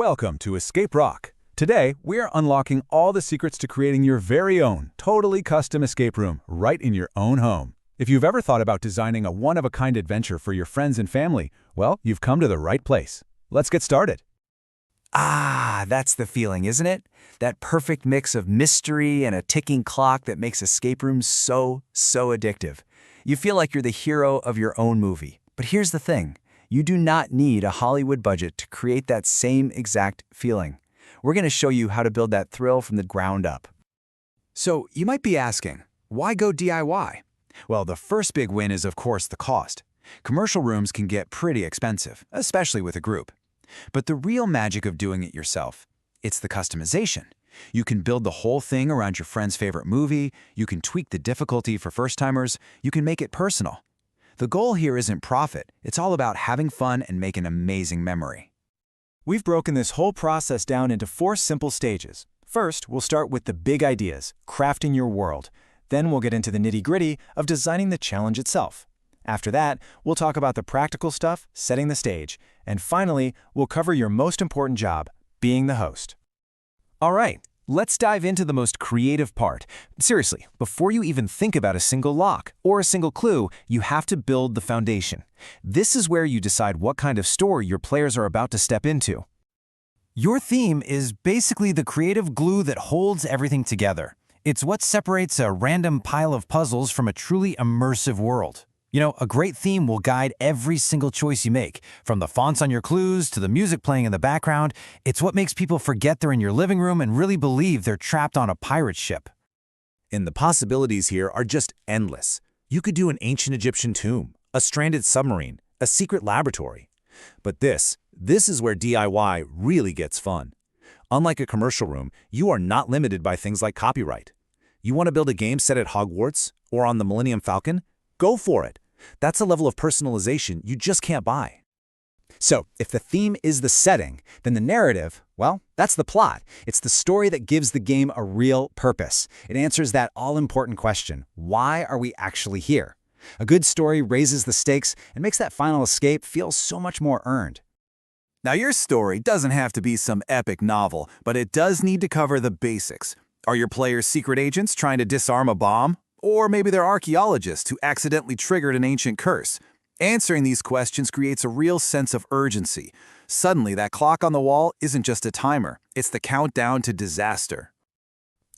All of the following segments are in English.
Welcome to Escape Rock. Today, we're unlocking all the secrets to creating your very own, totally custom escape room right in your own home. If you've ever thought about designing a one-of-a-kind adventure for your friends and family, well, you've come to the right place. Let's get started. That's the feeling, isn't it? That perfect mix of mystery and a ticking clock that makes escape rooms so addictive. You feel like you're the hero of your own movie. But here's the thing. You do not need a Hollywood budget to create that same exact feeling. We're going to show you how to build that thrill from the ground up. So you might be asking, why go DIY? Well, the first big win is, of course, the cost. Commercial rooms can get pretty expensive, especially with a group. But the real magic of doing it yourself, it's the customization. You can build the whole thing around your friend's favorite movie, you can tweak the difficulty for first-timers, you can make it personal. The goal here isn't profit, it's all about having fun and making an amazing memory. We've broken this whole process down into 4 simple stages. First, we'll start with the big ideas, crafting your world. Then we'll get into the nitty-gritty of designing the challenge itself. After that, we'll talk about the practical stuff, setting the stage. And finally, we'll cover your most important job, being the host. All right, let's dive into the most creative part. Seriously, before you even think about a single lock or a single clue, you have to build the foundation. This is where you decide what kind of story your players are about to step into. Your theme is basically the creative glue that holds everything together. It's what separates a random pile of puzzles from a truly immersive world. You know, a great theme will guide every single choice you make, from the fonts on your clues to the music playing in the background. It's what makes people forget they're in your living room and really believe they're trapped on a pirate ship. And the possibilities here are just endless. You could do an ancient Egyptian tomb, a stranded submarine, a secret laboratory. But this is where DIY really gets fun. Unlike a commercial room, you are not limited by things like copyright. You want to build a game set at Hogwarts or on the Millennium Falcon? Go for it. That's a level of personalization you just can't buy. So, if the theme is the setting, then the narrative, well, that's the plot. It's the story that gives the game a real purpose. It answers that all-important question, why are we actually here? A good story raises the stakes and makes that final escape feel so much more earned. Now, your story doesn't have to be some epic novel, but it does need to cover the basics. Are your players secret agents trying to disarm a bomb? Or maybe they're archaeologists who accidentally triggered an ancient curse. Answering these questions creates a real sense of urgency. Suddenly, that clock on the wall isn't just a timer, it's the countdown to disaster.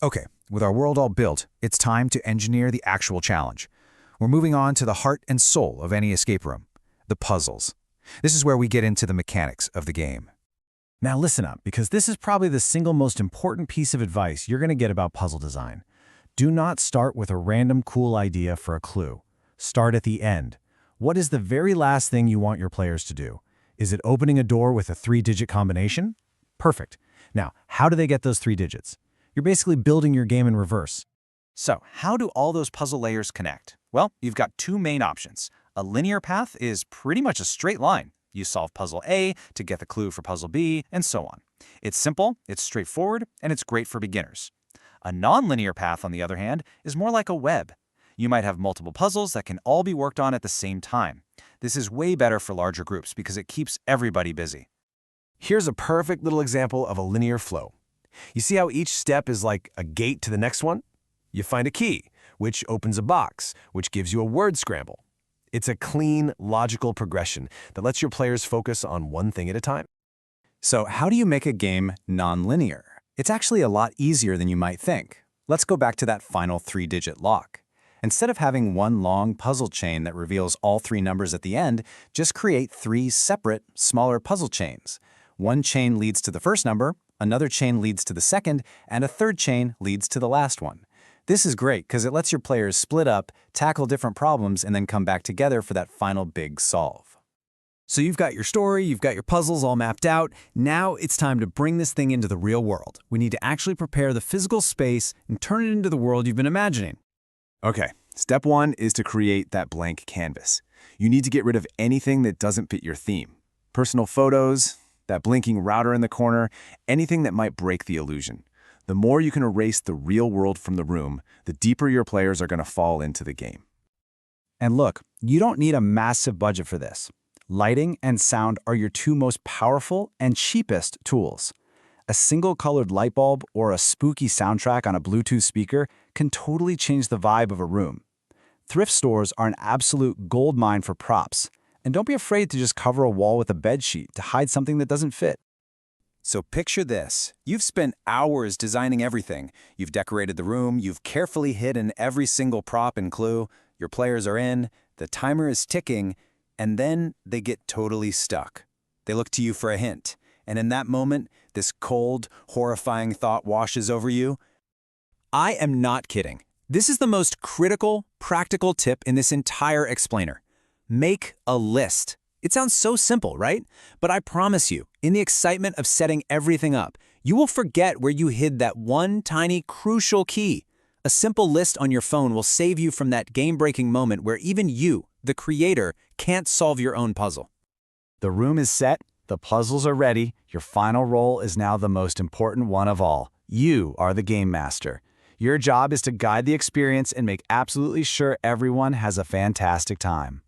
Okay, with our world all built, it's time to engineer the actual challenge. We're moving on to the heart and soul of any escape room, the puzzles. This is where we get into the mechanics of the game. Now listen up, because this is probably the single most important piece of advice you're going to get about puzzle design. Do not start with a random cool idea for a clue. Start at the end. What is the very last thing you want your players to do? Is it opening a door with a 3-digit combination? Perfect. Now, how do they get those 3 digits? You're basically building your game in reverse. So, how do all those puzzle layers connect? Well, you've got 2 main options. A linear path is pretty much a straight line. You solve puzzle A to get the clue for puzzle B, and so on. It's simple, it's straightforward, and it's great for beginners. A nonlinear path, on the other hand, is more like a web. You might have multiple puzzles that can all be worked on at the same time. This is way better for larger groups because it keeps everybody busy. Here's a perfect little example of a linear flow. You see how each step is like a gate to the next one? You find a key, which opens a box, which gives you a word scramble. It's a clean, logical progression that lets your players focus on one thing at a time. So how do you make a game nonlinear? It's actually a lot easier than you might think. Let's go back to that final 3-digit lock. Instead of having one long puzzle chain that reveals all 3 numbers at the end, just create 3 separate, smaller puzzle chains. One chain leads to the first number, another chain leads to the second, and a third chain leads to the last one. This is great because it lets your players split up, tackle different problems, and then come back together for that final big solve. So you've got your story, you've got your puzzles all mapped out. Now it's time to bring this thing into the real world. We need to actually prepare the physical space and turn it into the world you've been imagining. Okay, step 1 is to create that blank canvas. You need to get rid of anything that doesn't fit your theme. Personal photos, that blinking router in the corner, anything that might break the illusion. The more you can erase the real world from the room, the deeper your players are going to fall into the game. And look, you don't need a massive budget for this. Lighting and sound are your two most powerful and cheapest tools. A single-colored light bulb or a spooky soundtrack on a Bluetooth speaker can totally change the vibe of a room. Thrift stores are an absolute goldmine for props, and don't be afraid to just cover a wall with a bedsheet to hide something that doesn't fit. So picture this. You've spent hours designing everything. You've decorated the room, you've carefully hidden every single prop and clue, your players are in, the timer is ticking, and then they get totally stuck. They look to you for a hint, and in that moment, this cold, horrifying thought washes over you. I am not kidding. This is the most critical, practical tip in this entire explainer. Make a list. It sounds so simple, right? But I promise you, in the excitement of setting everything up, you will forget where you hid that one tiny, crucial key. A simple list on your phone will save you from that game-breaking moment where even you, the creator, can't solve your own puzzle. The room is set, the puzzles are ready, your final role is now the most important one of all. You are the game master. Your job is to guide the experience and make absolutely sure everyone has a fantastic time.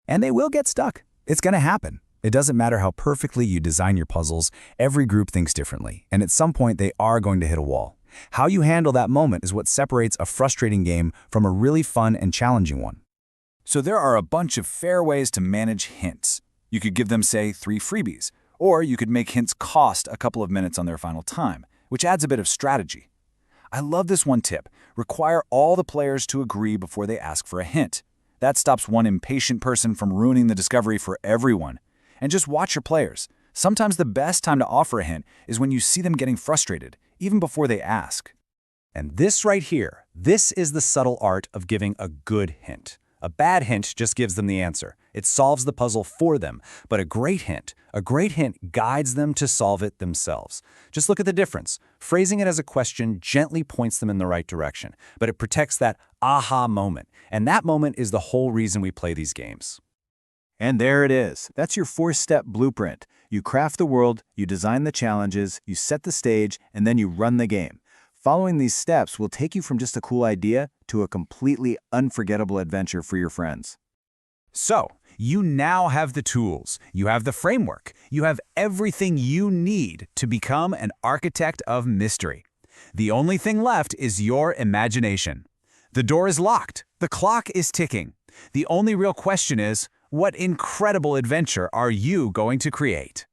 And they will get stuck. It's going to happen. It doesn't matter how perfectly you design your puzzles, every group thinks differently, and at some point they are going to hit a wall. How you handle that moment is what separates a frustrating game from a really fun and challenging one. So there are a bunch of fair ways to manage hints. You could give them, say, 3 freebies, or you could make hints cost a couple of minutes on their final time, which adds a bit of strategy. I love this one tip. Require all the players to agree before they ask for a hint. That stops one impatient person from ruining the discovery for everyone. And just watch your players. Sometimes the best time to offer a hint is when you see them getting frustrated, even before they ask. And this right here, this is the subtle art of giving a good hint. A bad hint just gives them the answer. It solves the puzzle for them. But a great hint guides them to solve it themselves. Just look at the difference. Phrasing it as a question gently points them in the right direction, but it protects that aha moment. And that moment is the whole reason we play these games. And there it is. That's your 4-step blueprint. You craft the world, you design the challenges, you set the stage, and then you run the game. Following these steps will take you from just a cool idea to a completely unforgettable adventure for your friends. So, you now have the tools, you have the framework, you have everything you need to become an architect of mystery. The only thing left is your imagination. The door is locked, the clock is ticking. The only real question is, what incredible adventure are you going to create?